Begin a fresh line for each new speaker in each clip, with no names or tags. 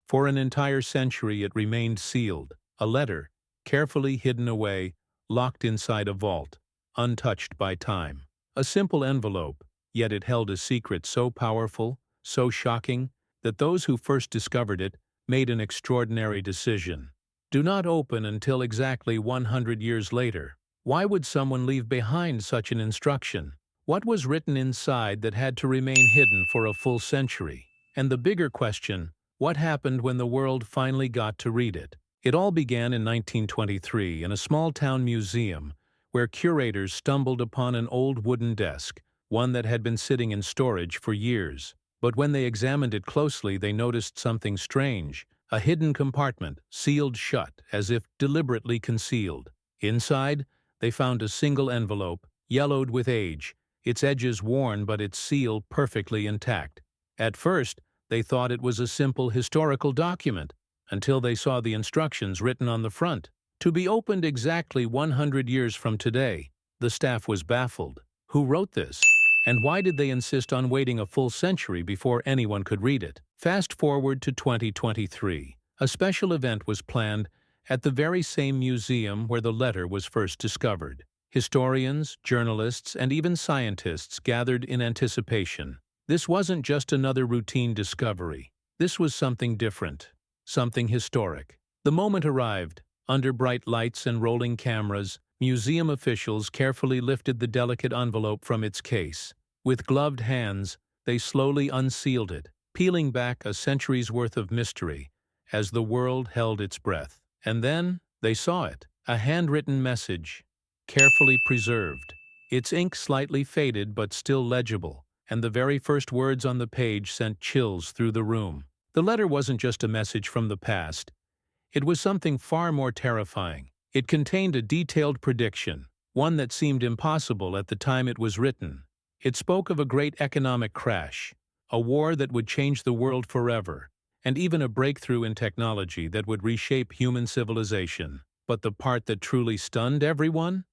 For an entire century it remained sealed, a letter, carefully hidden away, locked inside a vault, untouched by time. A simple envelope, yet it held a secret so powerful, so shocking, that those who first discovered it made an extraordinary decision. Do not open until exactly 100 years later. Why would someone leave behind such an instruction? What was written inside that had to remain hidden for a full century? And the bigger question, what happened when the world finally got to read it? It all began in 1923 in a small-town museum where curators stumbled upon an old wooden desk, one that had been sitting in storage for years. But when they examined it closely, they noticed something strange, a hidden compartment, sealed shut, as if deliberately concealed. Inside, they found a single envelope, yellowed with age, its edges worn but its seal perfectly intact. At first, they thought it was a simple historical document, until they saw the instructions written on the front. To be opened exactly 100 years from today. The staff was baffled. Who wrote this? And why did they insist on waiting a full century before anyone could read it? Fast forward to 2023. A special event was planned at the very same museum where the letter was first discovered. Historians, journalists, and even scientists gathered in anticipation. This wasn't just another routine discovery. This was something different, something historic. The moment arrived. Under bright lights and rolling cameras, museum officials carefully lifted the delicate envelope from its case. With gloved hands, they slowly unsealed it, peeling back a century's worth of mystery as the world held its breath. And then they saw it, a handwritten message, carefully preserved, its ink slightly faded but still legible, and the very first words on the page sent chills through the room. The letter wasn't just a message from the past. It was something far more terrifying. It contained a detailed prediction, one that seemed impossible at the time it was written. It spoke of a great economic crash, a war that would change the world forever, and even a breakthrough in technology that would reshape human civilization. But the part that truly stunned everyone?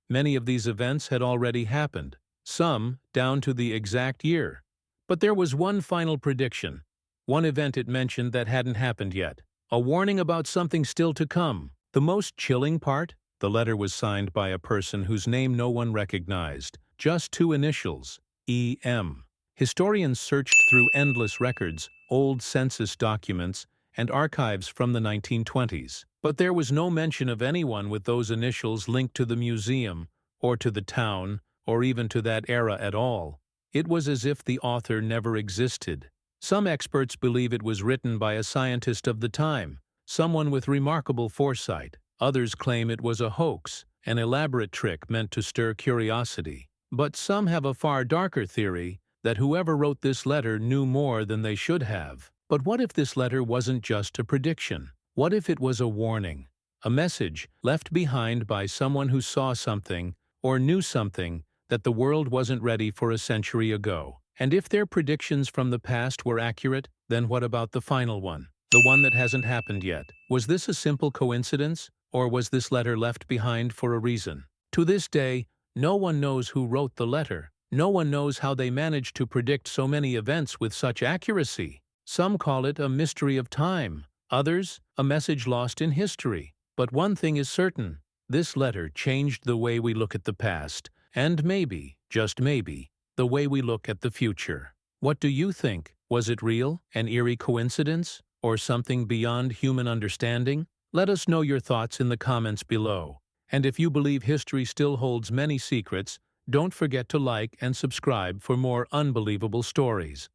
Many of these events had already happened, some down to the exact year. But there was one final prediction, one event it mentioned that hadn't happened yet. A warning about something still to come. The most chilling part? The letter was signed by a person whose name no one recognized, just two initials, E.M. Historians searched through endless records, old census documents, and archives from the 1920s. But there was no mention of anyone with those initials linked to the museum, or to the town, or even to that era at all. It was as if the author never existed. Some experts believe it was written by a scientist of the time, someone with remarkable foresight. Others claim it was a hoax, an elaborate trick meant to stir curiosity. But some have a far darker theory, that whoever wrote this letter knew more than they should have. But what if this letter wasn't just a prediction? What if it was a warning? A message left behind by someone who saw something, or knew something, that the world wasn't ready for a century ago? And if their predictions from the past were accurate, then what about the final one? The one that hasn't happened yet? Was this a simple coincidence, or was this letter left behind for a reason? To this day, no one knows who wrote the letter. No one knows how they managed to predict so many events with such accuracy. Some call it a mystery of time, others, a message lost in history. But one thing is certain, this letter changed the way we look at the past, and maybe, just maybe, the way we look at the future. What do you think? Was it real, an eerie coincidence, or something beyond human understanding? Let us know your thoughts in the comments below. And if you believe history still holds many secrets, don't forget to like and subscribe for more unbelievable stories.